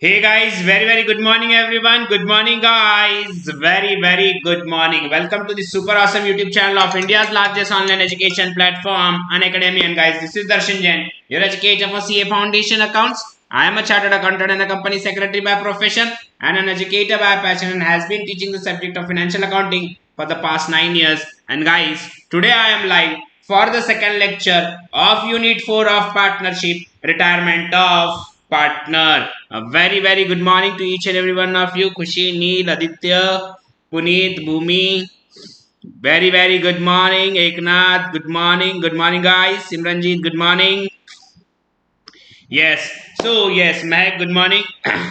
Hey guys, very good morning everyone. Good morning guys. Very good morning. Welcome to the super awesome YouTube channel of India's largest online education platform, Unacademy. And guys, this is Darshan Jain, your educator for CA Foundation Accounts. I am a chartered accountant and a company secretary by profession and an educator by passion and has been teaching the subject of financial accounting for the past 9 years. And guys, today I am live for the second lecture of Unit 4 of Partnership, Retirement of Partner. A very good morning to each and every one of you. Khushi, Neel, Aditya, Puneet, Bhumi. Very good morning. Eknath, good morning. Good morning, guys. Simranjeet, good morning. Yes. So, yes, Mehak, good morning.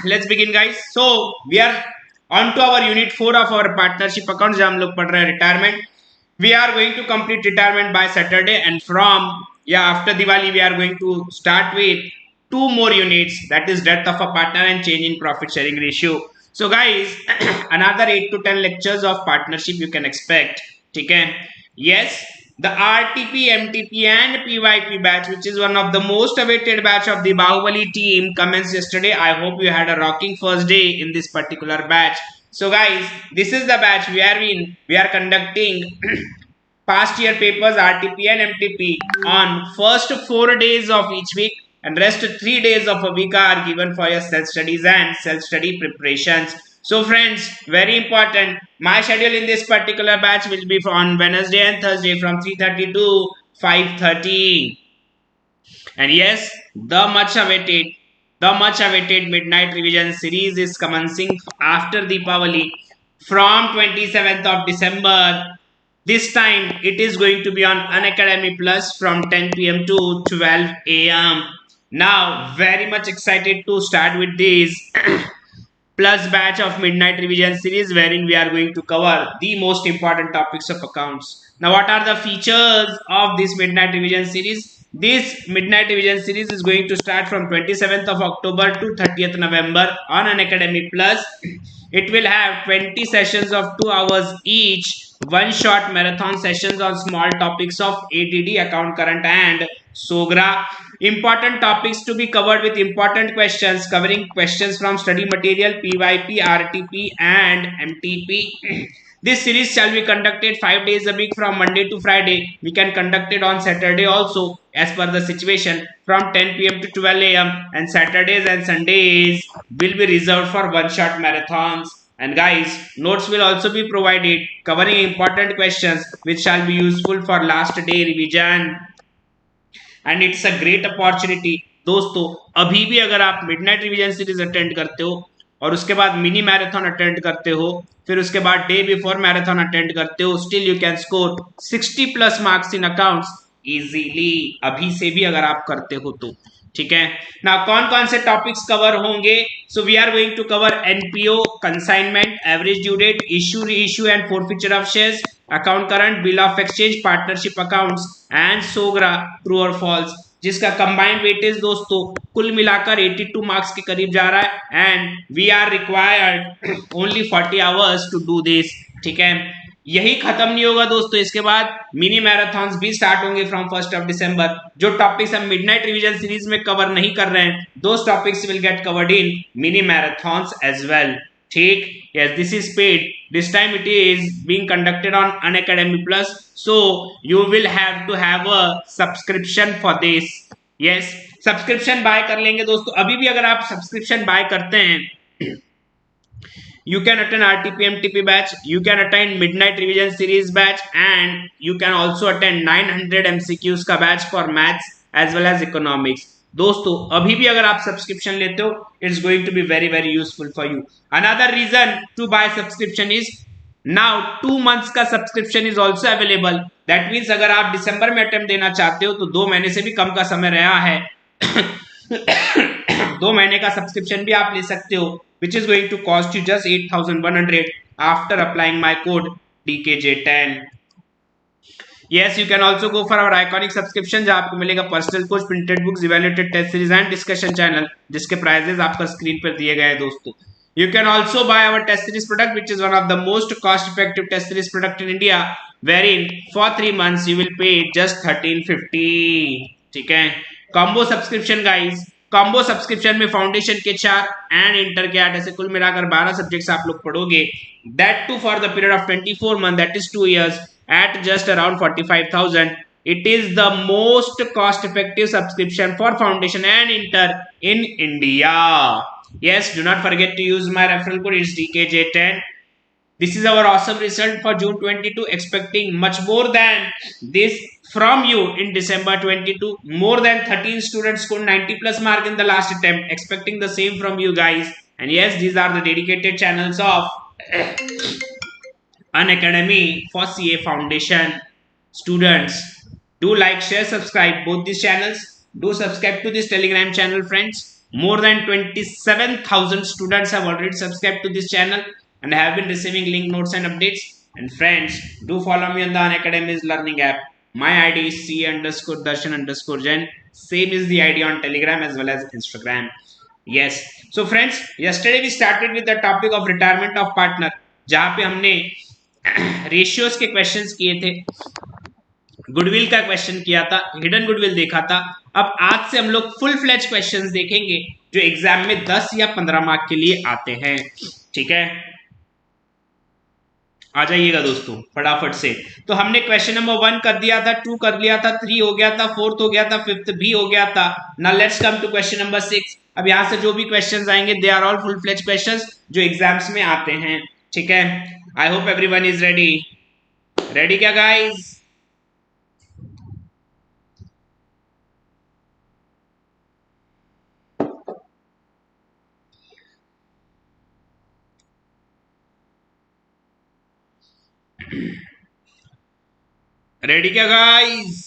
Let's begin, guys. So, we are on to our unit 4 of our partnership accounts. जहाँ हम लोग पढ़ रहे हैं retirement. We are going to complete retirement by Saturday, and from after Diwali we are going to start with two more units, that is death of a partner and change in profit sharing ratio. So guys, another 8 to 10 lectures of partnership you can expect. Okay, yes, the RTP, MTP and PYP batch, which is one of the most awaited batch of the Bahubali team, commenced yesterday. I hope you had a rocking first day in this particular batch. So guys, this is the batch where we are conducting past year papers RTP and MTP on first 4 days of each week, and rest 3 days of a week are given for your self studies and self study preparations. So friends, very important, my schedule in this particular batch will be on Wednesday and Thursday from 3:30 to 5:30. And yes, the much awaited midnight revision series is commencing after Deepavali from 27th of December. This time it is going to be on Unacademy Plus from 10 p.m. to 12 a.m. Now, very much excited to start with this plus batch of midnight revision series wherein we are going to cover the most important topics of accounts. Now, what are the features of this midnight revision series? This midnight revision series is going to start from 27th of October to 30th November on Unacademy Plus. It will have 20 sessions of 2 hours each, one short marathon sessions on small topics of ADD, account current and SOGRA. Important topics to be covered with important questions, covering questions from study material, PYP, RTP and MTP. This series shall be conducted 5 days a week from Monday to Friday. We can conduct it on Saturday also as per the situation from 10 p.m. to 12 a.m. and Saturdays and Sundays will be reserved for one-shot marathons. And guys, notes will also be provided covering important questions which shall be useful for last day revision. And it's a great opportunity दोस्तों. अभी भी अगर आप midnight revision series attend करते हो और उसके बाद मिनी मैराथन अटेंड करते हो, फिर उसके बाद डे बिफोर मैराथन अटेंड करते हो, still you can score 60+ marks in accounts easily. अभी से भी अगर आप करते हो तो ठीक है ना. कौन कौन से टॉपिक्स कवर होंगे? So we are going to cover NPO, consignment, average due date, issue reissue and forfeiture of shares, account current, bill of exchange, partnership accounts and सोगरा, ट्रू और फॉल्स, जिसका कंबाइंड वेटेज दोस्तों कुल मिलाकर 82 marks के करीब जा रहा है. And we are required only 40 hours to do this. ठीक है, यही खत्म नहीं होगा दोस्तों, इसके बाद मिनी मैराथन्स भी स्टार्ट होंगे फ्रॉम 1 जो टॉपिक्स हम मिडनाइट रिवीजन सीरीज में कवर नहीं कर रहे हैं, those topics will get covered in mini marathons as well. ठीक, yes, this is paid. This time it is being conducted on Unacademy Plus, so you will have to have a subscription for this. Yes, subscription buy कर लेंगे दोस्तों. अभी भी अगर आप subscription bye करते हैं, you can attend RTP MTP batch, you can attend midnight revision series batch, and you can also attend 900 MCQs का batch for maths as well as economics. दोस्तों अभी भी अगर आप सब्सक्रिप्शन लेते हो, it's going to be very useful for you. Another reason to buy subscription is now 2 months का subscription is also available. That means अगर आप दिसंबर में अटेम्प्ट देना चाहते हो तो 2 महीने से भी कम का समय रहा है 2 महीने का सब्सक्रिप्शन भी आप ले सकते हो, which is going to cost you just 8,100 after applying my code DKJ10. Yes, you can also go for our iconic subscription जहाँ आपको मिलेगा personal coach, printed books, evaluated test series and discussion channel, जिसके prices आपका screen पर दिए गए हैं दोस्तों. You can also buy our test series product, which is one of the most cost-effective test series product in India, wherein for 3 months you will pay just 1350. ठीक है, combo subscription guys. Combo subscription में foundation के 4 and inter के 8, ऐसे कुल मिलाकर 12 subjects आप लोग पढ़ोगे, that to for the period of 24 month, that is 2 years at just around 45,000. It is the most cost effective subscription for foundation and inter in India. Yes, do not forget to use my referral code, it's DKJ10. This is our awesome result for June 22. Expecting much more than this from you in December 22. More than 13 students scored 90 plus mark in the last attempt. Expecting the same from you guys. And yes, these are the dedicated channels of Unacademy for CA Foundation students. Do like, share, subscribe both these channels. Do subscribe to this Telegram channel, friends. More than 27,000 students have already subscribed to this channel and have been receiving link notes and updates. And friends, do follow me on the Unacademy's learning app. My ID is C_Darshan_Jain. Same is the ID on Telegram as well as Instagram. Yes. So friends, yesterday we started with the topic of retirement of partner, जहाँ पे हमने ratios के questions किए थे, goodwill का question किया था, hidden goodwill देखा था। अब आज से हम लोग फुल फ्लेज क्वेश्चंस देखेंगे जो एग्जाम में 10 या 15 मार्क के लिए आते हैं। ठीक है, आ जाइएगा दोस्तों फटाफट से। तो हमने क्वेश्चन नंबर 1 कर दिया था, 2 कर लिया था, 3 हो गया था, 4th हो गया था, 5th भी हो गया था। Now let's come to question number 6। अब यहां से जो भी क्वेश्चंस आएंगे they are all full fledge questions जो एग्जाम्स में आते हैं। ठीक है, I hope everyone is ready. Ready क्या गाइस? रेडी क्या गाइस?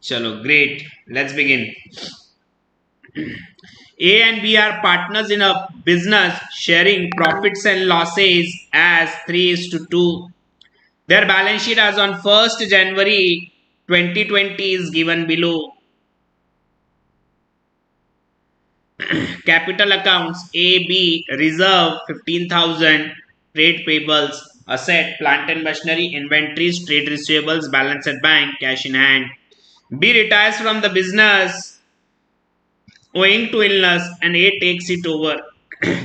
चलो great, let's begin. A and B are partners in a business sharing profits and losses as 3:2. Their balance sheet as on 1st January 2020 is given below. Capital accounts: A, B, reserve 15,000, trade payables, asset, plant and machinery, inventories, trade receivables, balance at bank, cash in hand. B retires from the business owing to illness and A takes it over.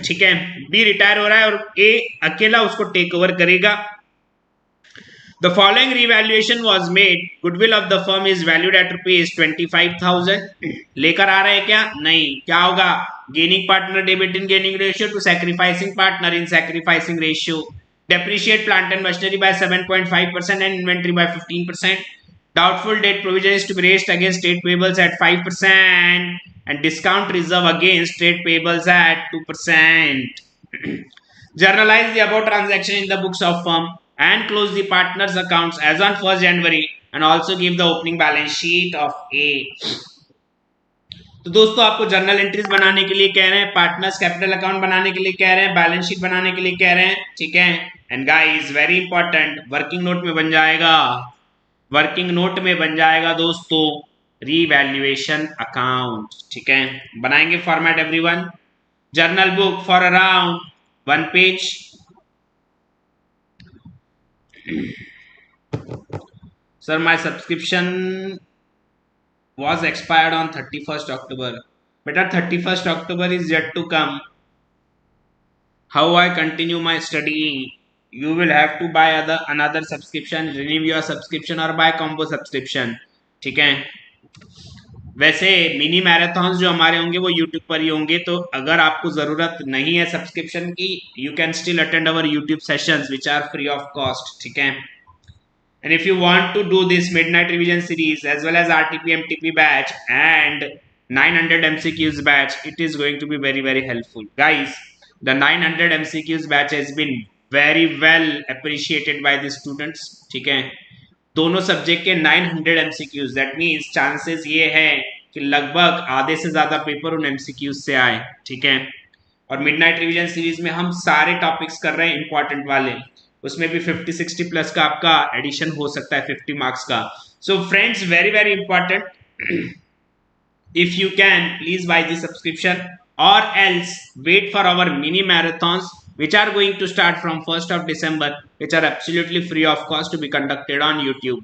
ठीक है, B retire हो रहा है और A अकेला उसको take over करेगा। The following revaluation was made. Goodwill of the firm is valued at rupees 25,000. लेकर आ रहे हैं क्या? नहीं। क्या होगा? Gaining partner debit in gaining ratio to sacrificing partner in sacrificing ratio. Depreciate plant and machinery by 7.5% and inventory by 15%. Doubtful debt provision is to be raised against trade payables at 5% and discount reserve against trade payables at 2%. Journalize the above transaction in the books of firm and close the partners accounts as on 1st January and also give the opening balance sheet of A. तो दोस्तों आपको journal entries बनाने के लिए कह रहे हैं, partners capital account बनाने के लिए कह रहे हैं, बैलेंस शीट बनाने के लिए कह रहे हैं। ठीक है, and guys very important, working note में बन जाएगा, वर्किंग नोट में बन जाएगा दोस्तों रीवैल्यूएशन अकाउंट। ठीक है, बनाएंगे format everyone. Journal book for around 1 page. Sir my subscription was expired on 31st October. But 31st October is yet to come. How I continue my studying? You will have to buy another subscription, renew your subscription or buy combo subscription. ठीक है, वैसे mini marathon जो हमारे होंगे वो YouTube पर ही होंगे, तो अगर आपको जरूरत नहीं है सब्सक्रिप्शन की, you can still attend our YouTube sessions which are free of cost. ठीक है, and if you want to do this midnight revision series as well as RTP MTP batch and 900 MCQs batch, it is going to be very helpful guys. The 900 MCQs batch has been very well appreciated by the students. ठीक है, दोनों subject के 900 MCQs, that means chances ये है कि लगभग आधे से ज्यादा पेपर उन MCQs से आए। ठीक है, और मिडनाइट रिवीजन सीरीज में हम सारे टॉपिक्स कर रहे हैं इंपॉर्टेंट वाले, उसमें भी 50-60 प्लस का आपका एडिशन हो सकता है 50 मार्क्स का। So friends very important, if you can please buy the subscription or else wait for our mini marathons which are going to start from 1st of December, which are absolutely free of cost to be conducted on YouTube.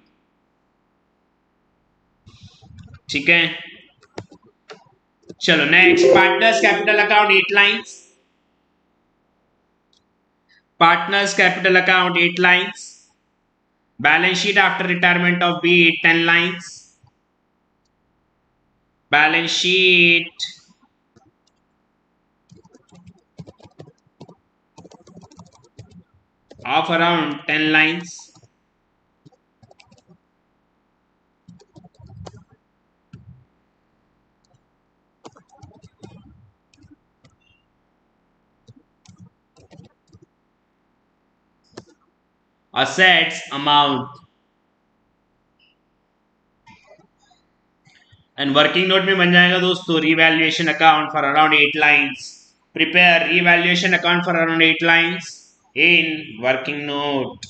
ठीक है, चलो next, partners capital account 8 lines, partners capital account 8 lines, balance sheet after retirement of B 10 lines, balance sheet of around 10 lines, assets amount, and working note में बन जाएगा दोस्तों revaluation account for around 8 lines, prepare revaluation account for around 8 lines in working note.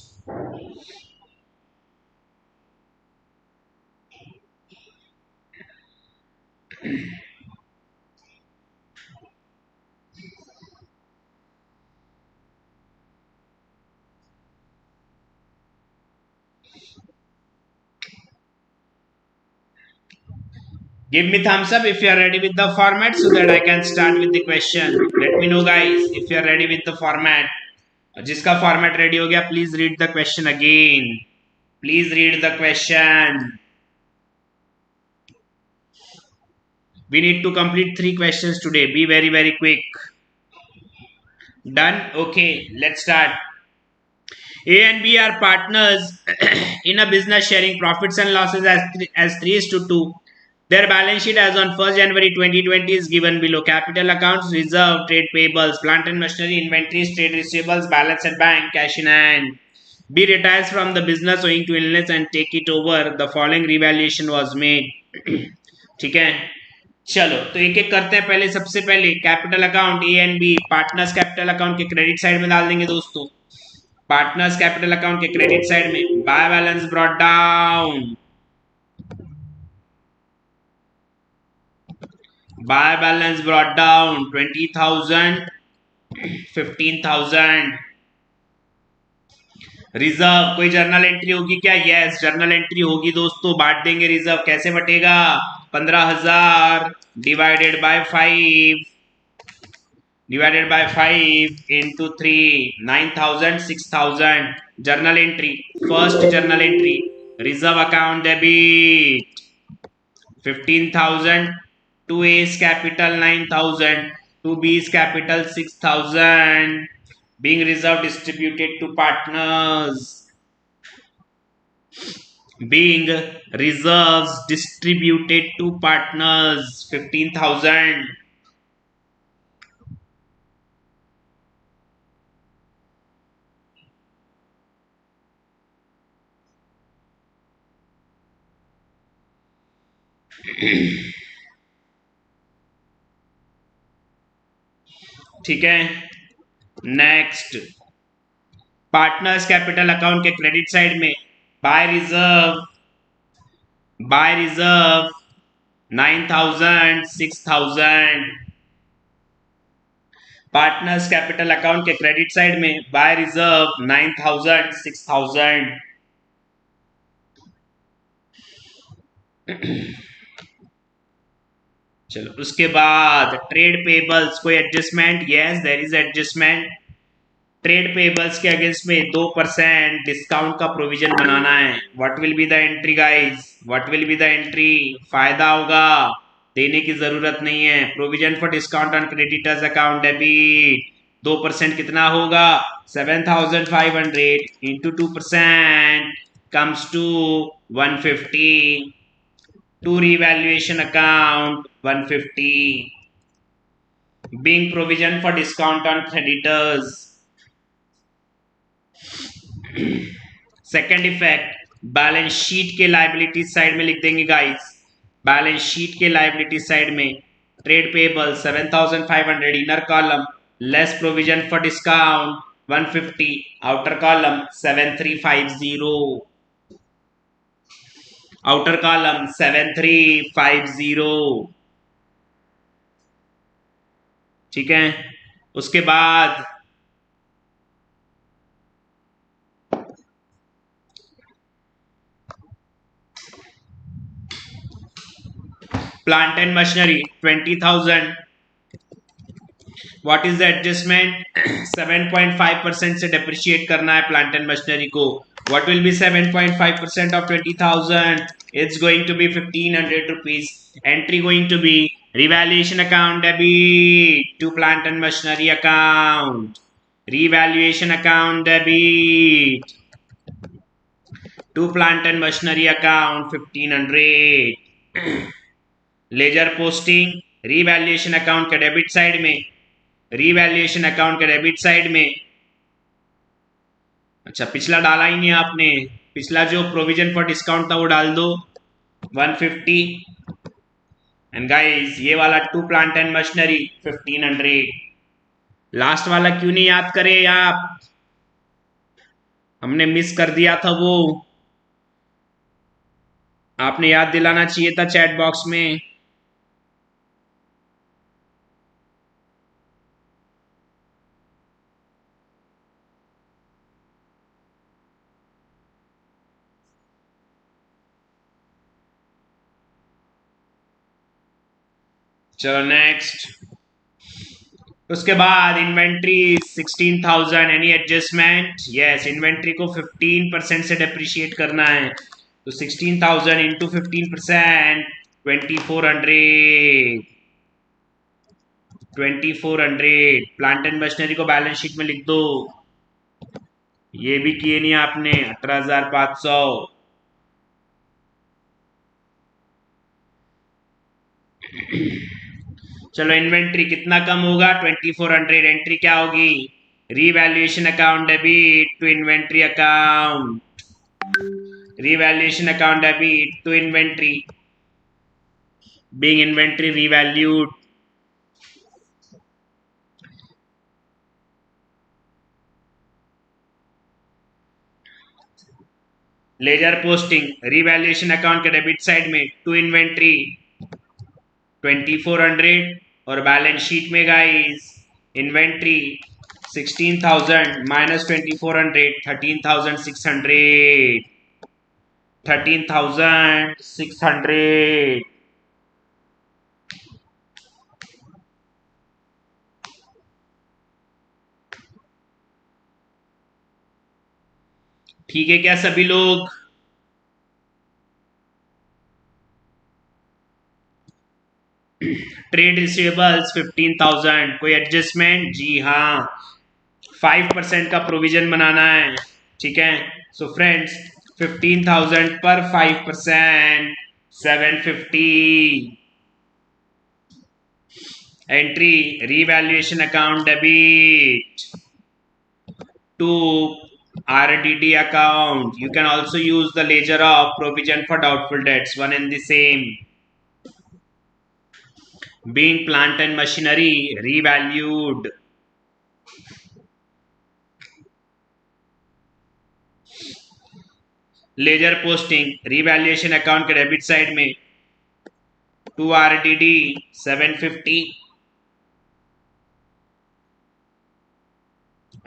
Give me thumbs up if you are ready with the format so that I can start with the question. Let me know guys if you are ready with the format. जिसका format ready हो गया please read the question again, please read the question. We need to complete 3 questions today. Be very very quick. Done? Okay, let's start. A and B are partners in a business sharing profits and losses as 3:2. Their balance sheet as on 1st January 2020 is given below. Capital accounts, reserve, trade payables, plant and machinery, inventories, trade receivables, balance at bank, cash in hand. B retires from the business owing to illness and take it over. The following revaluation was made. ठीक है, चलो तो एक एक करते हैं. पहले सबसे पहले capital account A and B, partners capital account के क्रेडिट साइड में डाल देंगे दोस्तों. पार्टनर्स कैपिटल अकाउंट के क्रेडिट साइड में by balance brought down, by balance brought down 20,000, 15,000. Reserve, कोई जर्नल एंट्री होगी क्या? यस जर्नल एंट्री होगी दोस्तों. बांट देंगे रिजर्व, कैसे बटेगा? 15,000 divided by 5 divided by 5 into 3, 9,000, 6,000. Journal entry, first journal entry, reserve account debit 15,000, to A's capital 9,000, to B's capital 6,000, being reserve distributed to partners, being reserves distributed to partners 15,000. ठीक है, next partners capital account के credit side में by reserve 9,000, 6,000. Partners capital account के credit side में by reserve 9,000, 6,000. चलो उसके बाद trade payables, कोई adjustment? Yes there is adjustment. Trade payables के अगेंस्ट में 2% डिस्काउंट का प्रोविजन बनाना है. What will be the entry guys? What will be the entry? फायदा होगा, देने की जरूरत नहीं है. Provision for discount on creditors account debit 2% कितना होगा? 7,500 into 2% comes to 150. To revaluation account 150, being provision for discount on creditors. Second effect, balance sheet के लाइबिलिटी साइड में लिख देंगे गाइस. बैलेंस शीट के लाइबिलिटी साइड में trade payable 7,500 inner column, less provision for discount 150, outer column 7350, outer column 7350. ठीक है, उसके बाद plant and machinery 20,000. What is the adjustment? 7.5% से डेप्रिशिएट करना है प्लांट एंड मशीनरी को. What will be 7.5% of 20,000? It's going to be 1,500 rupees. Entry going to be revaluation account debit to plant and machinery account. Revaluation account debit to plant and machinery account 1,500. Laser posting revaluation account के debit side में, revaluation account के debit side में. अच्छा, पिछला डाला ही नहीं आपने. पिछला जो प्रोविजन फॉर डिस्काउंट था वो डाल दो 150. एंड गाइस ये वाला to plant and machinery 1,500. Last वाला क्यों नहीं याद करे आप? हमने मिस कर दिया था वो. आपने याद दिलाना चाहिए था चैट बॉक्स में. चलो नेक्स्ट. उसके बाद inventory 16,000. Any adjustment? Yes, inventory को 15% से डेप्रिशिएट करना है. तो 16,000 इंटू 15%, 2,400. 2,400. प्लांट एंड मशीनरी को बैलेंस शीट में लिख दो. ये भी किए नहीं आपने. 18,500. चलो इन्वेंट्री कितना कम होगा? 2,400. एंट्री क्या होगी? Revaluation account debit to inventory account. Revaluation account debit to inventory being inventory revalued. Ledger posting revaluation account के डेबिट साइड में टू इन्वेंट्री 2,400. और बैलेंस शीट में गाइस इन्वेंट्री 16,000 माइनस 2,400, 13,600. 13,600. ठीक है क्या सभी लोग? Trade receivables 15,000. कोई एडजस्टमेंट? जी हाँ, 5% का प्रोविजन बनाना है. ठीक है. सो फ्रेंड्स 15,000 पर 5% 750. Entry revaluation account debit to RDD account. You can also use the ledger of provision for doubtful debts, one and the same. Being plant and machinery revalued. Ledger posting revaluation account के debit side में to RDD 750.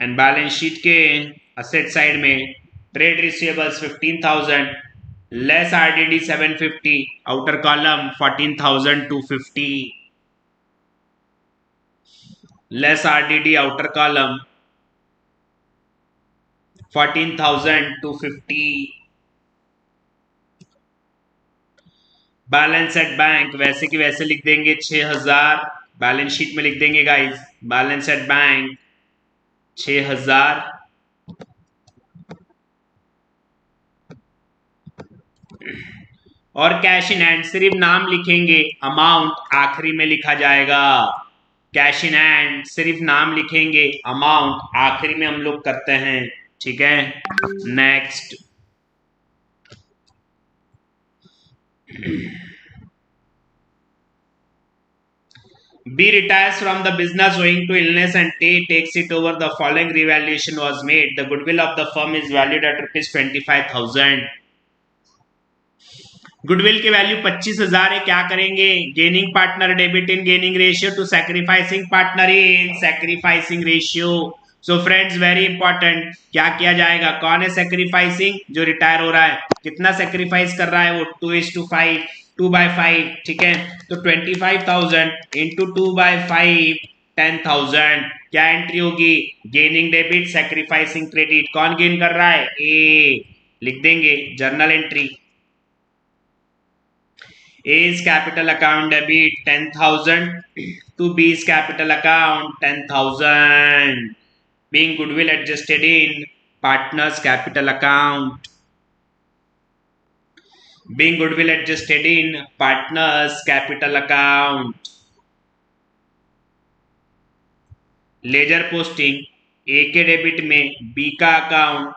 And balance sheet के asset side में trade receivables 15,000 less RDD 750. Outer column 14,250 less RDD outer column 14,250. Balance at bank वैसे की वैसे लिख देंगे 6,000. Balance sheet में लिख देंगे गाइस बैलेंस एट बैंक 6,000. और कैश इन हैंड सिर्फ नाम लिखेंगे, अमाउंट आखिरी में लिखा जाएगा. कैश इन हैंड सिर्फ नाम लिखेंगे, अमाउंट आखिरी में हम लोग करते हैं. ठीक है. Next. B retires from the business owing to illness and T takes it over. The following revaluation was made. The goodwill of the firm is valued at ₹25,000. Goodwill की वैल्यू 25,000 है. क्या करेंगे? Gaining partner debit in gaining ratio to sacrificing partner in sacrificing ratio. So friends very important, क्या किया जाएगा? कौन है sacrificing? जो रिटायर हो रहा है. कितना सैक्रिफाइस कर रहा है वो? 2:5. 2/5, ठीक है। तो 25,000 इंटू 2/5 10,000, क्या एंट्री होगी? Gaining debit, sacrificing credit. कौन गेन कर रहा है? ए। लिख देंगे journal entry, A's capital account debit 10,000 to B's capital account 10,000, being goodwill adjusted in partner's capital account. Being goodwill adjusted in partner's capital account. Ledger posting A के debit में B का account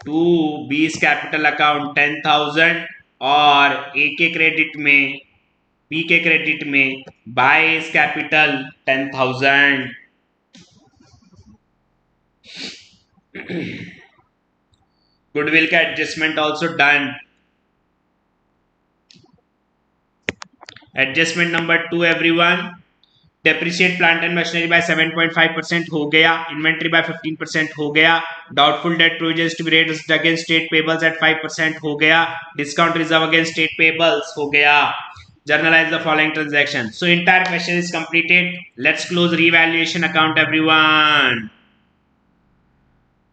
to B's capital account 10,000 और ए के credit में B के credit में बाय's capital 10,000। Goodwill का adjustment also done. Adjustment number 2 everyone, depreciate plant and machinery by 7.5% हो गया, इन्वेंट्री बाय 15% हो गया, doubtful debt provisions to be raised against state payables at 5% हो गया, discount reserve against state payables हो गया। Journalize the following transaction. So entire question is completed. Let's close revaluation account everyone.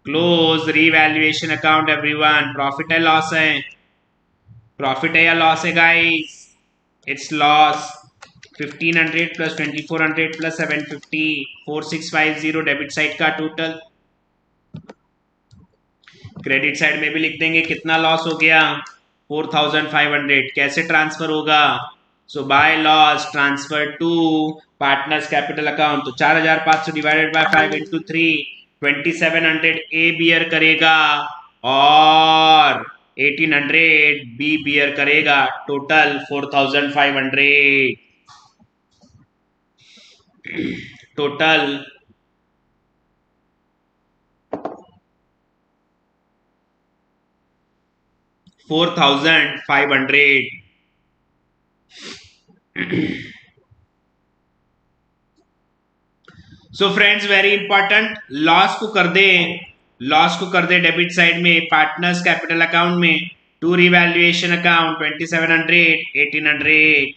Close revaluation account everyone. Profit है loss है? Profit है या loss है guys? It's loss. 1500 plus 2400 plus 750 4650 debit side का total. Credit side में भी लिख देंगे कितना लॉस हो गया 4500। कैसे ट्रांसफर होगा? So by loss transfer to partners capital account. तो 4500 divided by 5 into 3 2700 A bear करेगा और 1800 बी बियर करेगा, total 4500। Total 4500। So friends very important, loss को कर दे डेबिट साइड में पार्टनर्स कैपिटल अकाउंट में टू रिवैल्यूएशन अकाउंट 2700 1800।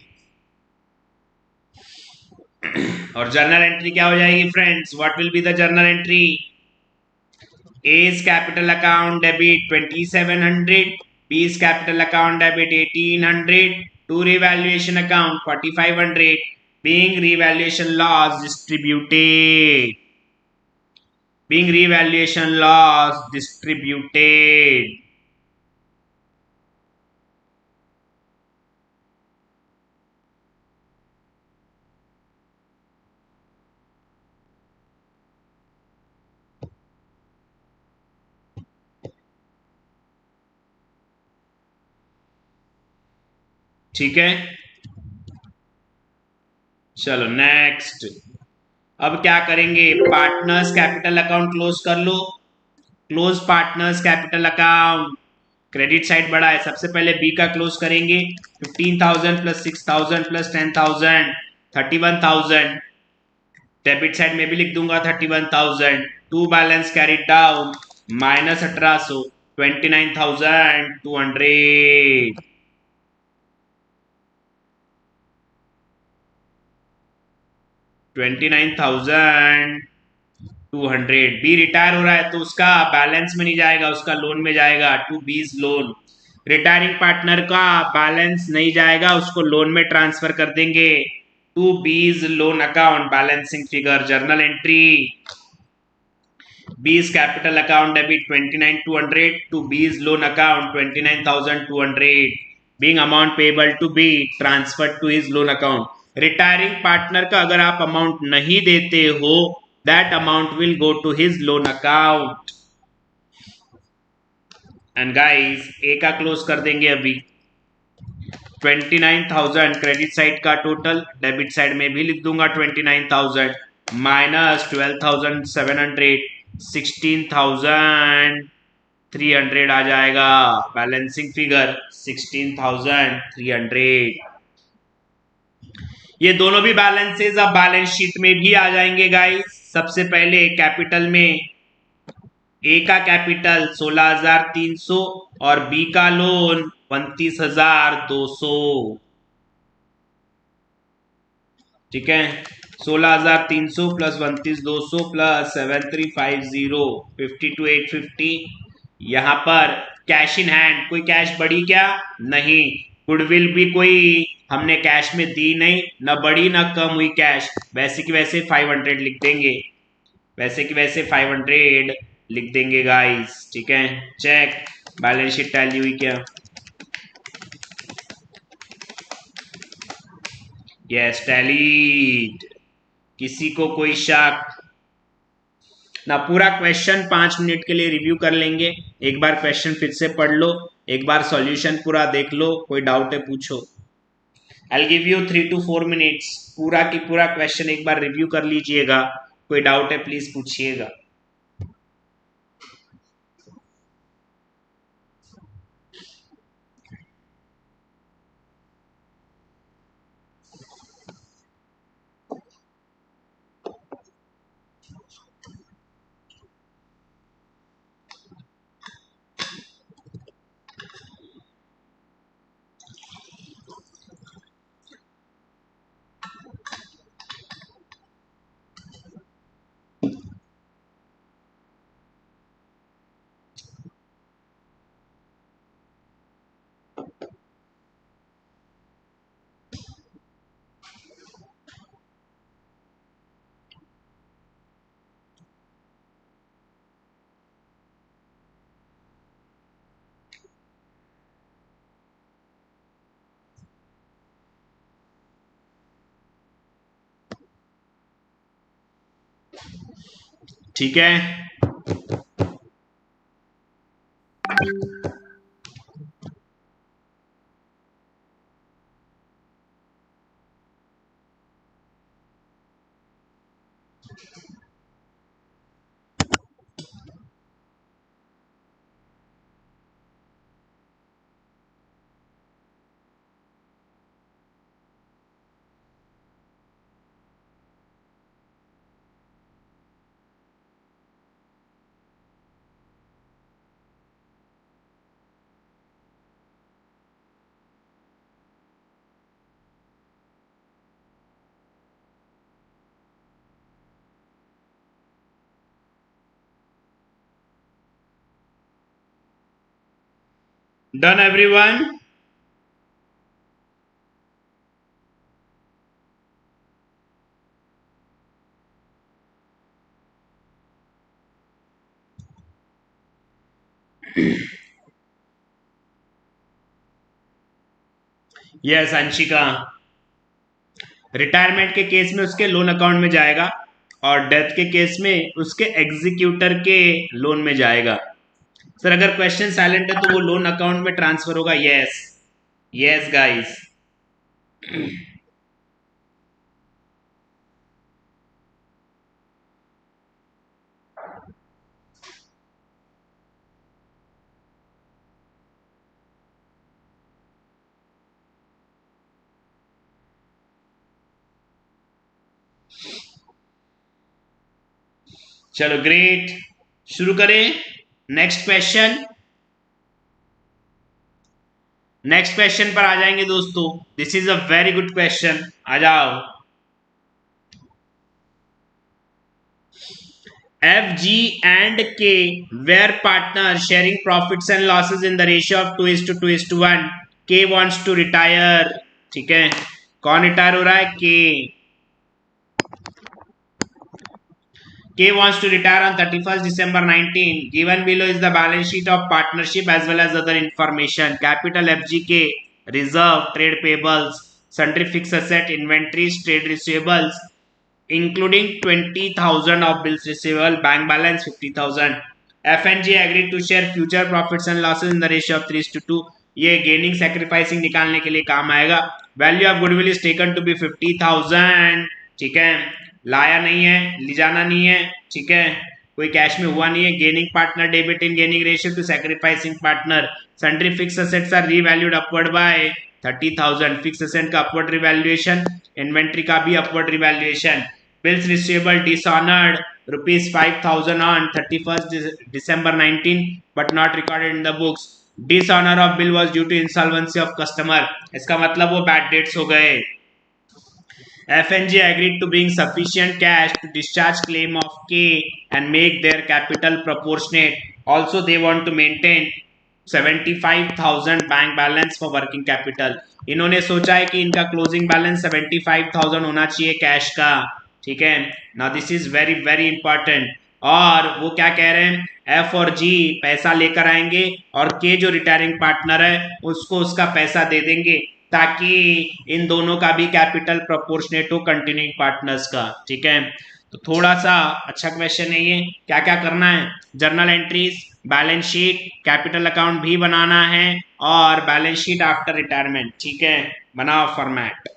और जर्नल एंट्री क्या हो जाएगी friends? What will be the journal entry? A's capital account debit 2700, B's capital account debit 1800, to revaluation account 4500, being revaluation loss distributed. Being revaluation loss distributed. ठीक है, चलो next. अब क्या करेंगे? पार्टनर्स कैपिटल अकाउंट क्लोज कर लो। Close partners capital account. Credit side बड़ा है, सबसे पहले बी का क्लोज करेंगे। 15,000 प्लस 6,000 प्लस 10,000 31,000। डेबिट साइड में भी लिख दूंगा 31,000। To balance carried down minus 1800 29,200। B retire हो रहा है तो उसका बैलेंस में नहीं जाएगा, उसका लोन में जाएगा, to B's loan. Retiring partner का बैलेंस नहीं जाएगा, उसको लोन में ट्रांसफर कर देंगे to B's loan account. Balancing figure journal entry, B's capital account debit 29,200 to B's loan account 29,200, being amount payable to be transferred to his loan account. Retiring partner का अगर आप amount नहीं देते हो, that amount will go to his loan account. And guys A का close कर देंगे अभी। 29,000 क्रेडिट साइड का टोटल, डेबिट साइड में भी लिख दूंगा 29,000 माइनस 12,700 16,300 आ जाएगा। Balancing figure 16,300। ये दोनों भी बैलेंसेस अब बैलेंस शीट में भी आ जाएंगे गाइस। सबसे पहले कैपिटल में ए का कैपिटल 16,300 और बी का लोन 29,200। ठीक है, 16,300 प्लस 29,200 प्लस 7,350 52,850। यहां पर कैश इन हैंड, कोई कैश बढ़ी क्या? नहीं। गुडविल भी कोई हमने कैश में दी नहीं, ना बढ़ी ना कम हुई कैश, वैसे की वैसे 500 लिख देंगे, वैसे की वैसे 500 लिख देंगे गाइस। ठीक है, चेक बैलेंस शीट टैली हुई क्या? Yes, tallied. किसी को कोई शक ना? पूरा क्वेश्चन 5 मिनट के लिए रिव्यू कर लेंगे। एक बार क्वेश्चन फिर से पढ़ लो, एक बार सॉल्यूशन पूरा देख लो, कोई डाउट है पूछो। I give you 3 to 4 minutes, पूरा की पूरा क्वेश्चन एक बार रिव्यू कर लीजिएगा, कोई डाउट है प्लीज पूछिएगा। ठीक है, done everyone? Yes Anshika, retirement के केस में उसके लोन अकाउंट में जाएगा और डेथ के केस में उसके एग्जीक्यूटर के लोन में जाएगा। सर अगर क्वेश्चन साइलेंट है तो वो लोन अकाउंट में ट्रांसफर होगा। Yes yes guys. चलो ग्रेट, शुरू करें। नेक्स्ट क्वेश्चन, नेक्स्ट क्वेश्चन पर आ जाएंगे दोस्तों। This is a very good question, आ जाओ। F G and K were partner sharing profits and losses in the ratio of 2:1। K wants to retire. ठीक है, कौन रिटायर हो रहा है? K wants to retire on 31st December 19. Given below is the balance sheet of partnership as well as other information. Capital FGK, reserve, trade payables, sundry fixed asset, inventories, trade receivables, including 20,000 of bills receivable, bank balance 50,000. FNG agreed to share future profits and losses in the ratio of 3:2. ये gaining sacrificing निकालने के लिए काम आएगा। Value of goodwill is taken to be 50,000। ठीक है, लाया नहीं है, ले जाना नहीं है। ठीक है, कोई कैश में हुआ नहीं है। Gaining partner debit in gaining ratio to sacrificing partner. Sundry fixed assets are revalued upward by 30,000। Fixed asset का अपवर्ड रिवैल्यूएशन, इन्वेंट्री का भी upward revaluation. Bills receivable dishonoured ₹5,000 on 31st December 19 but not recorded in the books. Dishonor of bill was due to insolvency of customer. इसका मतलब वो bad dates हो गए. FNG agreed to bring sufficient cash to discharge claim of K and make their capital proportionate. Also, they want to maintain 75,000 bank balance for working capital. इन्होंने सोचा है कि इनका क्लोजिंग बैलेंस 75,000 होना चाहिए कैश का. ठीक है. Now this is very very important. और वो क्या कह रहे हैं, एफ और जी पैसा लेकर आएंगे और के जो रिटायरिंग पार्टनर है उसको उसका पैसा दे देंगे ताकि इन दोनों का भी कैपिटल प्रोपोर्शनेट हो कंटिन्यूइंग पार्टनर्स का. ठीक है. तो थोड़ा सा अच्छा क्वेश्चन है ये. क्या क्या करना है, journal entries, balance sheet, capital account भी बनाना है और बैलेंस शीट आफ्टर रिटायरमेंट. ठीक है, बनाओ format.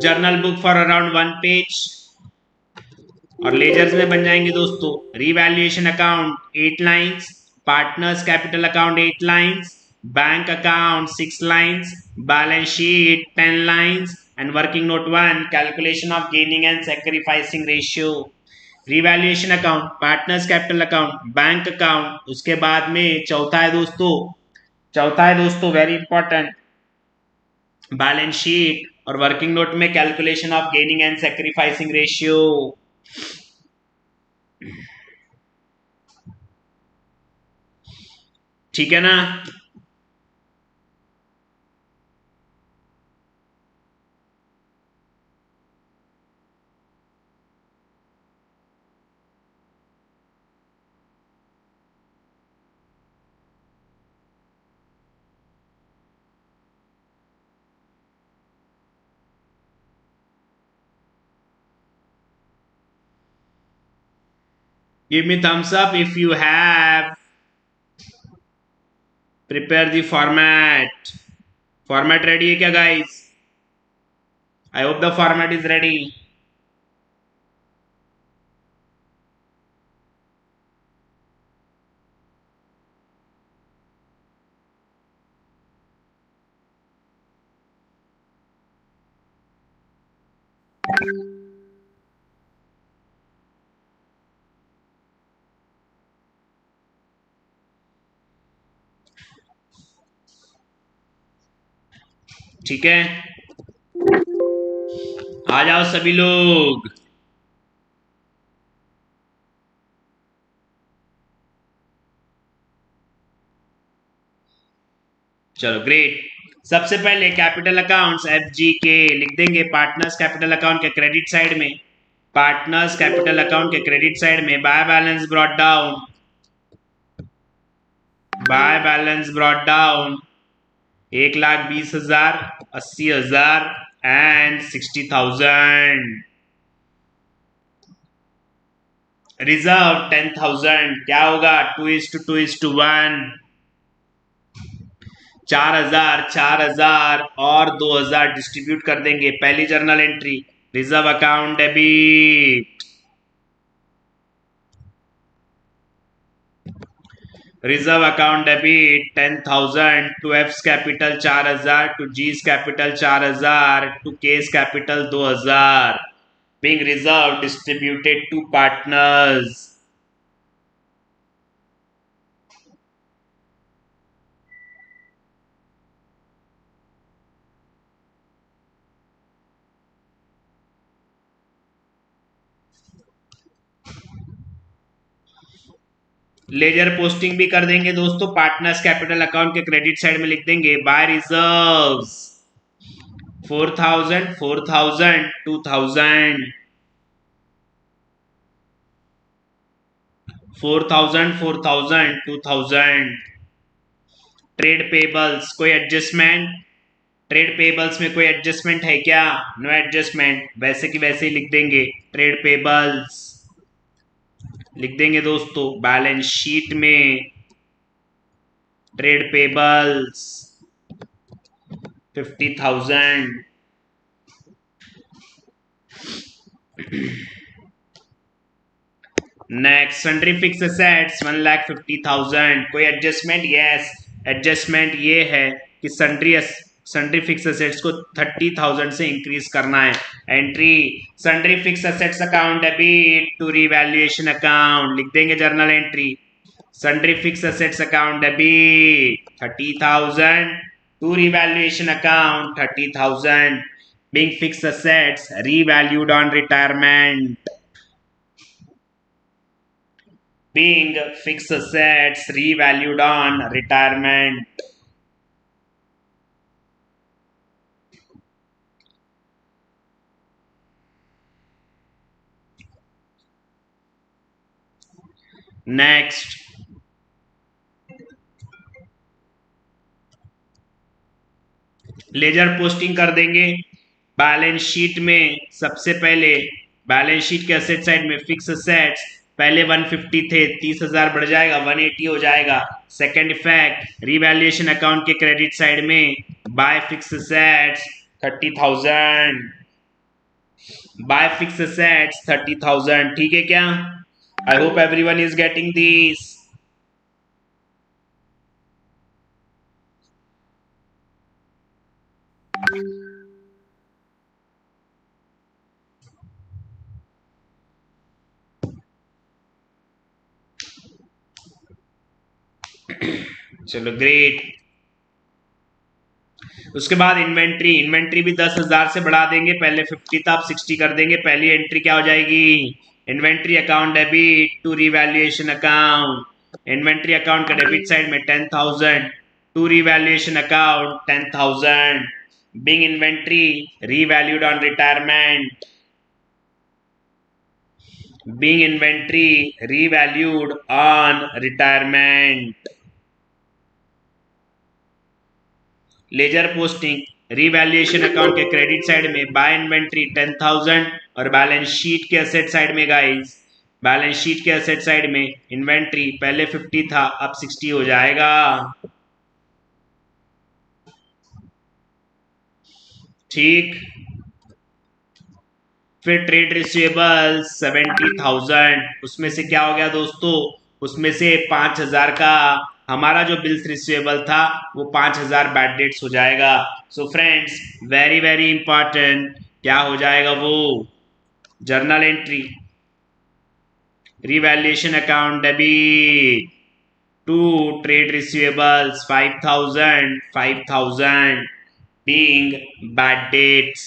Journal book for around 1 page और लेजर्स में बन जाएंगे दोस्तों. Revaluation account 8 lines, partners capital account 8 lines, bank account 6 lines, balance sheet 10 lines and working note 1 calculation of gaining and sacrificing ratio. Revaluation account, partners capital account, bank account, उसके बाद में चौथा है दोस्तों वेरी इंपॉर्टेंट बैलेंस शीट और working note में calculation of gaining and sacrificing ratio. ठीक है ना. Give me thumbs up if you have prepare the format. Format ready है क्या guys? I hope the format is ready. ठीक है, आ जाओ सभी लोग. चलो ग्रेट. सबसे पहले कैपिटल अकाउंट्स एफ जी के लिख देंगे. पार्टनर्स कैपिटल अकाउंट के क्रेडिट साइड में, पार्टनर्स कैपिटल अकाउंट के क्रेडिट साइड में by balance brought down, by balance brought down 1,20,000, 80,000 and 60,000. Reserve 10,000. क्या होगा 2:2:1. 4,000 4,000 और 2,000 डिस्ट्रीब्यूट कर देंगे. पहली journal entry reserve account debit, reserve account debit 10,000 to F's capital 4,000 to G's capital 4,000 to K's capital 2,000 being reserve distributed to partners. Ledger posting भी कर देंगे दोस्तों. पार्टनर्स कैपिटल अकाउंट के क्रेडिट साइड में लिख देंगे बाय रिजर्व्स 4,000 4,000 2,000 4,000 4,000 2,000. ट्रेड पेबल्स कोई adjustment, trade payables में कोई एडजस्टमेंट है क्या? नो एडजस्टमेंट, वैसे की वैसे ही लिख देंगे. ट्रेड पेबल्स लिख देंगे दोस्तों. बैलेंस शीट में trade payables 50,000. Next sundry fixed assets 1,50,000. कोई एडजस्टमेंट? यस, एडजस्टमेंट ये है कि सन्ड्री फिक्स एसेट्स को 30,000 से इंक्रीज करना है. Entry sundry fixed assets account debit to revaluation account, लिख देंगे journal entry sundry fixed assets account debit 30,000 to revaluation account 30,000 being fixed assets revalued on retirement, being fixed assets revalued on retirement. Next laser posting कर देंगे balance sheet में। सबसे पहले balance sheet के asset side में fix assets पहले 150 थे, 30,000 बढ़ जाएगा 180 हो जाएगा। सेकेंड इफेक्ट रिवैल्यूएशन अकाउंट के क्रेडिट साइड में by fix assets 30,000, by fix assets 30,000, ठीक है क्या? आई hope everyone is getting this. चलो ग्रेट। उसके बाद इन्वेंट्री, इन्वेंट्री भी 10,000 से बढ़ा देंगे, पहले 50 था अब 60 कर देंगे। पहली एंट्री क्या हो जाएगी? Inventory account debit to revaluation account, inventory account का डेबिट साइड में 10,000 to revaluation account 10,000 being inventory revalued on retirement, being inventory revalued on retirement. Laser posting revaluation account के क्रेडिट साइड में बाय इन्वेंट्री 10,000 और balance sheet के asset side में guys, balance sheet के asset side में inventory पहले 50 था अब 60 हो जाएगा, ठीक। फिर ट्रेड रिसीवेबल 70,000, उसमें से क्या हो गया दोस्तों? उसमें से 5,000 का हमारा जो बिल्स रिसीवेबल था वो 5,000 बैड डेट्स हो जाएगा। So friends very very important, क्या हो जाएगा वो? Journal entry revaluation account debit to trade receivables 5,000 5,000 being bad dates,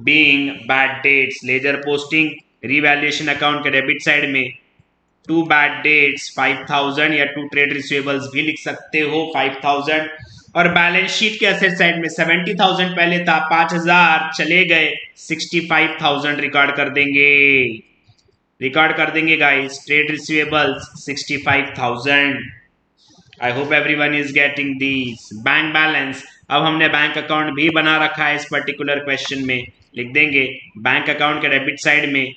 being bad dates। Ledger posting revaluation account के डेबिट साइड में टू बैड डेट्स 5,000 या टू ट्रेड रिसीवेबल्स भी लिख सकते हो 5,000, और बैलेंस शीट के असेट साइड में 70,000 पहले था, 5,000 चले गए 65,000 रिकॉर्ड कर देंगे, रिकॉर्ड कर देंगे guys trade receivables 65,000। I hope everyone is getting this. Bank balance, अब हमने बैंक अकाउंट भी बना रखा है इस पर्टिकुलर क्वेश्चन में, लिख देंगे बैंक अकाउंट के डेबिट साइड में,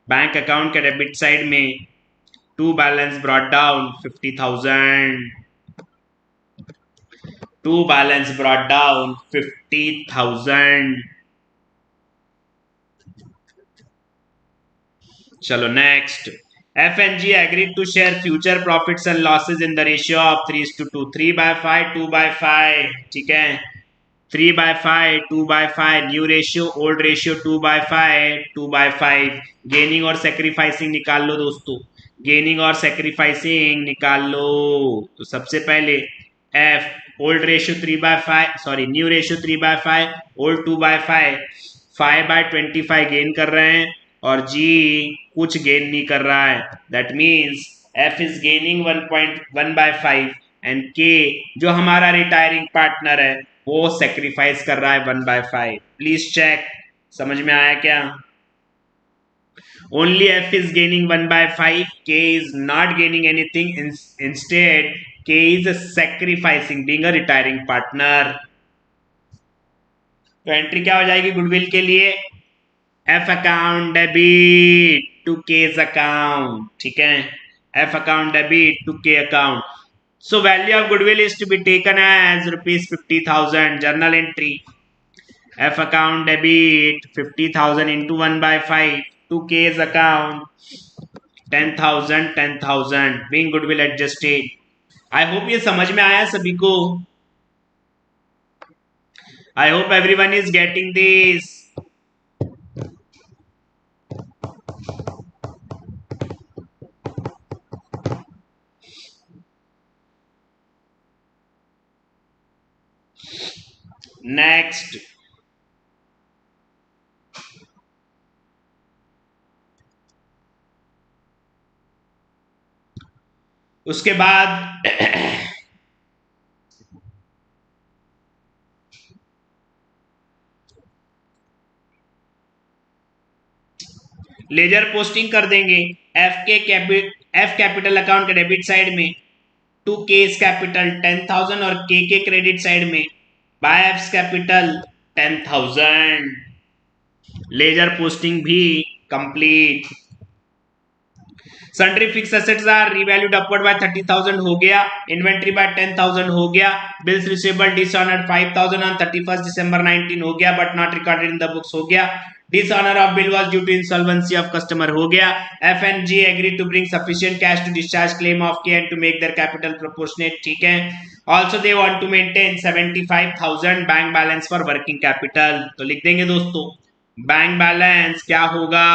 बैंक अकाउंट के डेबिट साइड में to balance brought down 50,000, to balance brought down 50,000। चलो next, FNG agreed to share future profits and losses in the ratio of 3:2, 3/5, 2/5, ठीक है, 3/5, 2/5, new ratio old ratio 2/5, 2/5। Gaining और sacrificing निकाल लो दोस्तों, gaining और sacrificing निकाल लो। तो सबसे पहले F old ratio 3/5, sorry new ratio 3/5, old 2/5, 5/25 gain कर रहे हैं और G कुछ गेन नहीं कर रहा है, that means F is gaining 1.1/5 and K जो हमारा रिटायरिंग पार्टनर है वो सेक्रीफाइस कर रहा है 1/5। प्लीज चेक, समझ में आया क्या? Only F is gaining 1/5, K is not gaining anything, instead K is sacrificing being a retiring partner। तो एंट्री क्या हो जाएगी गुडविल के लिए? F account debit to K's account, ठीक है, F account debit to K account. So value of goodwill is to be taken as ₹50,000। Journal entry F account debit 50,000 into 1/5 to K's account 10,000 10,000 being goodwill adjusted। I hope ये समझ में आया सभी को। I hope everyone is getting this. Next, उसके बाद laser posting कर देंगे एफ कैपिटल अकाउंट के डेबिट साइड में टू केस कैपिटल 10,000 और के क्रेडिट साइड में by F capital 10,000। Ledger posting भी complete. Sundry fixed assets are revalued upward by 30,000 हो गया, इन्वेंट्री बाय 10,000 हो गया, bills receivable dishonoured 5,000 on 31 December 19 हो गया but not recorded in the books हो गया, dishonour of bill was due to insolvency of customer हो गया, F and G agree to bring sufficient cash to discharge claim of K and to make their capital proportionate, ठीक है। Also they want to maintain 75,000 bank balance for working capital, तो लिख देंगे दोस्तों bank balance क्या होगा,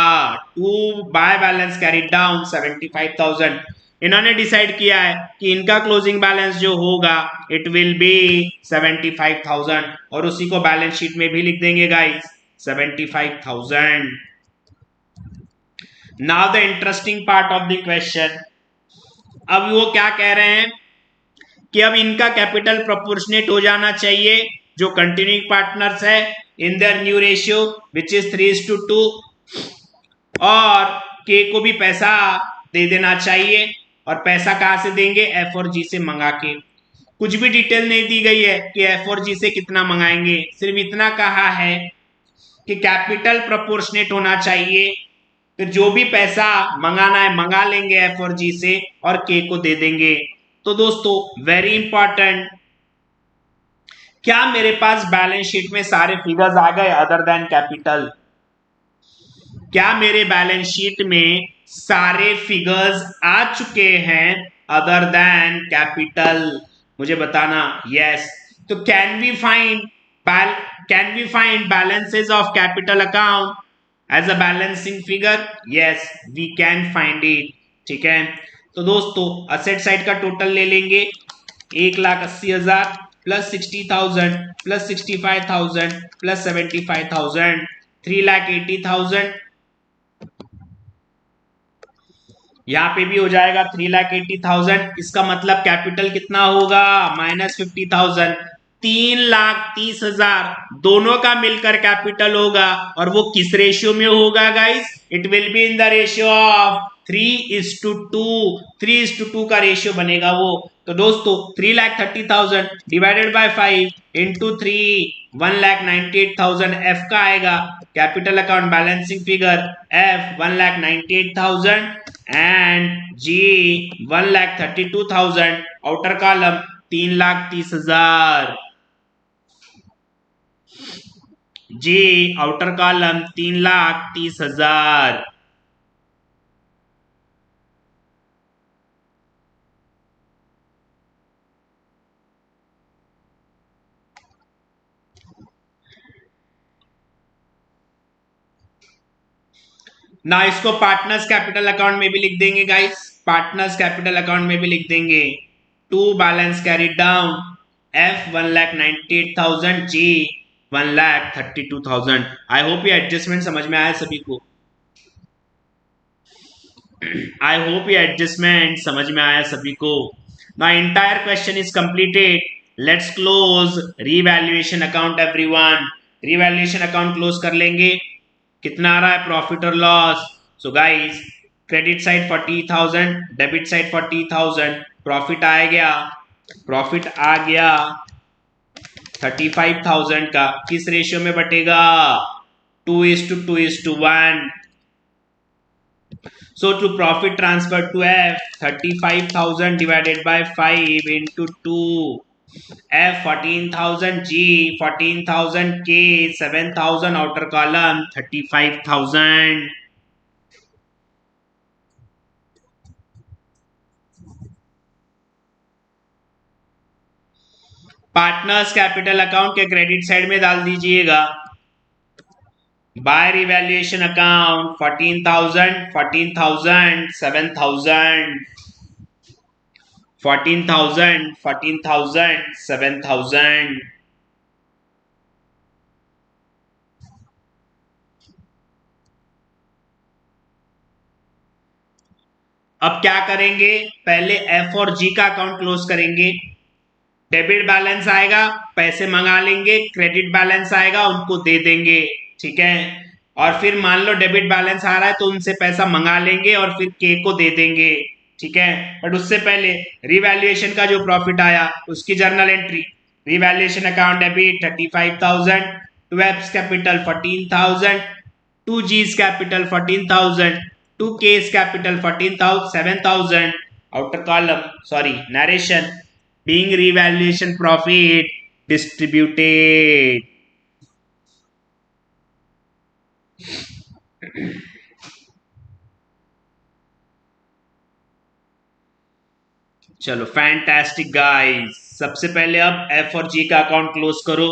to by balance carried down 75,000। इन्होंने decide किया है कि इनका क्लोजिंग बैलेंस जो होगा इट विल बी 75,000 और उसी को बैलेंस शीट में भी लिख देंगे guys 75,000। Now the interesting part of the question, अब वो क्या कह रहे हैं कि अब इनका कैपिटल प्रोपोर्शनेट हो जाना चाहिए जो कंटिन्यूइंग पार्टनर्स है in their new ratio which is 3:2 और के को भी पैसा दे देना चाहिए और पैसा कहां से देंगे, एफ और जी से मंगा के। कुछ भी डिटेल नहीं दी गई है कि एफ और जी से कितना मंगाएंगे, सिर्फ इतना कहा है कि कैपिटल प्रोपोर्शनेट होना चाहिए, फिर जो भी पैसा मंगाना है मंगा लेंगे एफ और जी से और के को दे देंगे। तो दोस्तों वेरी इंपॉर्टेंट, क्या मेरे पास बैलेंस शीट में सारे फिगर्स आ गए अदर देन कैपिटल, क्या मेरे बैलेंस शीट में सारे फिगर्स आ चुके हैं अदर देन कैपिटल, मुझे बताना यस। तो can we find balances of capital account as a balancing figure, yes we can find it, ठीक है। तो दोस्तों असेट साइड का टोटल ले लेंगे 1,80,000 प्लस 60,000 प्लस 65,000 प्लस 75,000 3,80,000, यहां पे भी हो जाएगा 3,80,000। इसका मतलब कैपिटल कितना होगा -50,000, 3,30,000 दोनों का मिलकर कैपिटल होगा और वो किस रेशियो में होगा guys, it will be in the ratio of 3:2, 3:2 का रेशियो बनेगा वो। तो दोस्तों 3,30,000 डिवाइडेड बाय 5 इंटू 3 1,98,000 एफ का आएगा, capital account balancing figure F 1,98,000 and G 1,32,000, outer column 3,30,000, G outer column 3,30,000। ना इसको पार्टनर्स कैपिटल अकाउंट में भी लिख देंगे गाइस, पार्टनर्स कैपिटल अकाउंट में भी लिख देंगे to balance carried down F 1,98,000 G 1,32,000। I hope ये एडजस्टमेंट समझ में आया सभी को, आई होप ये एडजस्टमेंट समझ में आया सभी को। ना entire question is completed, let's close revaluation account everyone. Revaluation account close कर लेंगे, कितना आ रहा है प्रॉफिट और loss. So guys credit side 40,000 debit side 40,000, profit आ गया, प्रॉफिट आ गया 35,000 का, किस रेशियो में बटेगा 2:2:1। So to profit transfer to F 35,000 divided by 5 into 2, F 14,000 G 14,000 K 7,000 outer column 35,000। Partners capital account के क्रेडिट साइड में डाल दीजिएगा बाय रिवैल्यूएशन अकाउंट 14,000 14,000 7,000 14,000 14,000 7,000। अब क्या करेंगे, पहले एफ और जी का अकाउंट क्लोज करेंगे। डेबिट बैलेंस आएगा, पैसे मंगा लेंगे, क्रेडिट बैलेंस आएगा, उनको दे देंगे, ठीक है। और फिर मान लो डेबिट बैलेंस आ रहा है तो उनसे पैसा मंगा लेंगे और फिर के को दे देंगे, ठीक है। बट उससे पहले रिवैल्यूएशन का जो प्रॉफिट आया उसकी journal entry, revaluation account debit 35,000, to F's capital 14,000, to G's capital 14,000, to K's capital 14,000 7,000, outer column sorry narration being revaluation profit distributed। चलो फैंटास्टिक गाइस, सबसे पहले अब एफ और जी का अकाउंट क्लोज करो।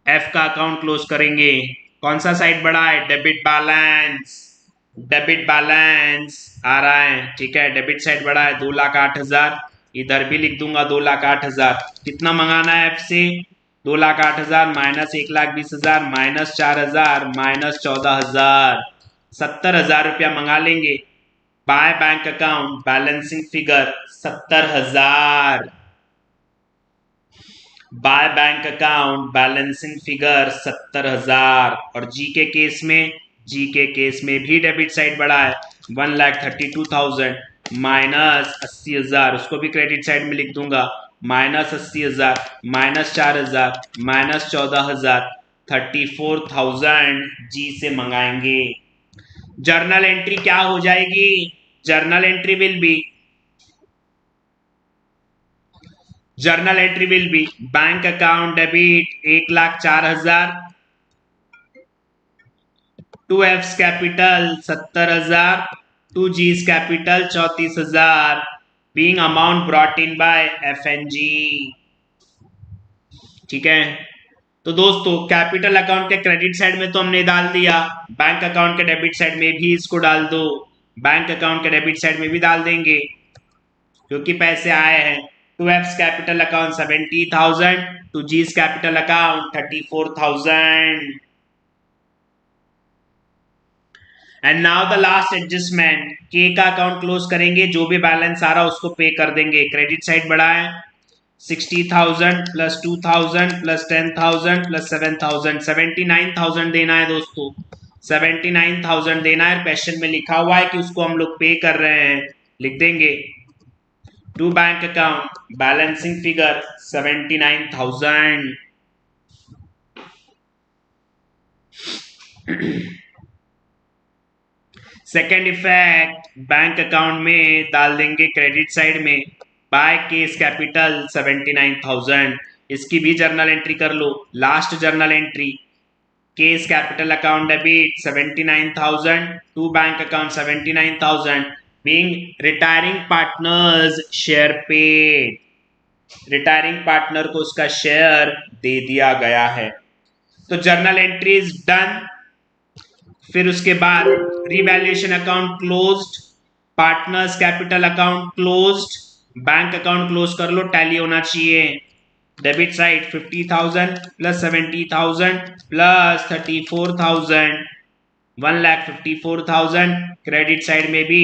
एफ का अकाउंट क्लोज करेंगे, कौन सा साइड बड़ा है, डेबिट बैलेंस, डेबिट बैलेंस आ रहा है, ठीक है। डेबिट साइड बड़ा है 2,08,000, इधर भी लिख दूंगा 2,08,000। कितना मंगाना है एफ से, 2,08,000 माइनस 1,20,000 माइनस 4,000 माइनस 14,000, 70,000 रुपया मंगा लेंगे। By bank account balancing figure 70,000, by bank account balancing figure 70,000। और जी के केस में, जी के केस में भी डेबिट साइड बढ़ा है 1,32,000 माइनस 80,000, उसको भी क्रेडिट साइड में लिख दूंगा माइनस 80,000 माइनस 4,000 माइनस 14,000, 34,000 जी से मंगाएंगे। जर्नल एंट्री क्या हो जाएगी, journal entry will be, journal entry will be bank account debit 1,04,000, to F's capital 70,000, to G's capital 34,000, being amount brought in by F and G, ठीक है। तो दोस्तों कैपिटल अकाउंट के क्रेडिट साइड में तो हमने डाल दिया, बैंक अकाउंट के डेबिट साइड में भी इसको डाल दो, बैंक अकाउंट के डेबिट साइड में भी डाल देंगे क्योंकि पैसे आए हैं। To F's capital account 70,000, to G's capital account 34,000। And now the last adjustment, K का अकाउंट क्लोज करेंगे, जो भी बैलेंस आ रहा है उसको पे कर देंगे। क्रेडिट साइड बढ़ा है 60,000 प्लस 2,000 प्लस 10,000 प्लस 7,000, 79,000 देना है दोस्तों, 79,000 देना है। क्वेश्चन में लिखा हुआ है कि उसको हम लोग पे कर रहे हैं, लिख देंगे to bank account balancing figure 79,000। Second effect, bank account में डाल देंगे क्रेडिट साइड में बाय केस कैपिटल 79,000, इसकी भी जर्नल एंट्री कर लो। Last journal entry, K's capital account debit 79,000, to bank account 79,000, being retiring partners share paid, retiring partner को उसका शेयर दे दिया गया है। तो जर्नल एंट्री इज डन। फिर उसके बाद revaluation account closed, partners capital account closed, bank account close कर लो, टैली होना चाहिए। Debit side 50,000 plus 70,000 plus 34,000, 1,54,000। Credit side में भी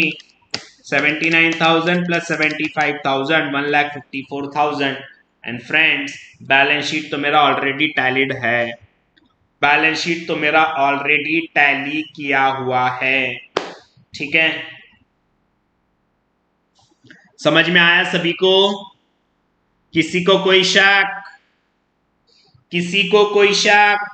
79,000 plus 75,000, 1,54,000। And friends balance sheet तो मेरा ऑलरेडी टैलिड है, बैलेंस शीट तो मेरा ऑलरेडी टैली किया हुआ है, ठीक है। समझ में आया सभी को, किसी को कोई शक, किसी को कोई शक?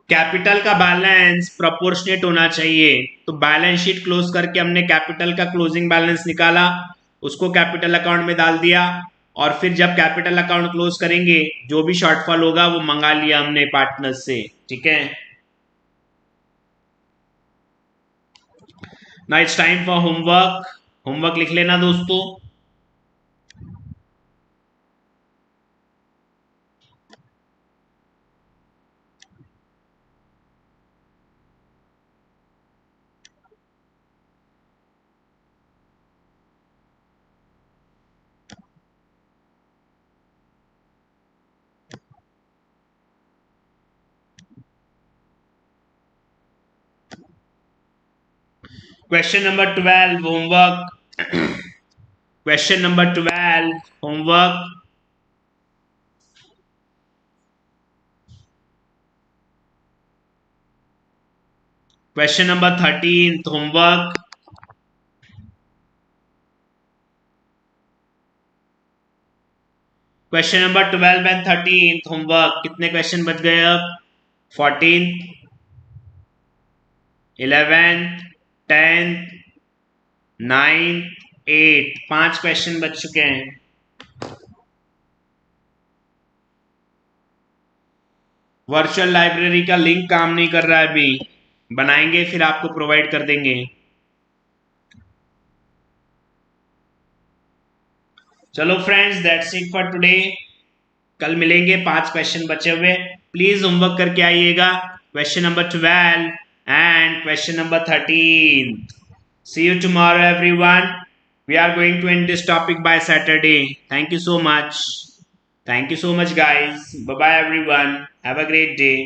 कैपिटल का बैलेंस प्रोपोर्शनेट होना चाहिए। तो बैलेंस शीट क्लोज करके हमने कैपिटल का क्लोजिंग बैलेंस निकाला, उसको कैपिटल अकाउंट में डाल दिया, और फिर जब कैपिटल अकाउंट क्लोज करेंगे जो भी शॉर्टफॉल होगा वो मंगा लिया हमने पार्टनर्स से। ठीक है, now it's time for homework. Homework लिख लेना दोस्तों। Question number 12 homework. Question number 12 homework. Question number 13 homework. Question number 12 and 13 homework. कितने क्वेश्चन बच गए अब? 14th, 11th, 10th, 9th, 8th, 5 question बच चुके हैं। वर्चुअल लाइब्रेरी का लिंक काम नहीं कर रहा है अभी, बनाएंगे फिर आपको प्रोवाइड कर देंगे। चलो friends, that's it for today. कल मिलेंगे, 5 क्वेश्चन बचे हुए, प्लीज होमवर्क करके आइएगा। Question number 12 and question number 13। See you tomorrow everyone. We are going to end this topic by Saturday. Thank you so much. Thank you so much guys. Bye bye everyone. Have a great day.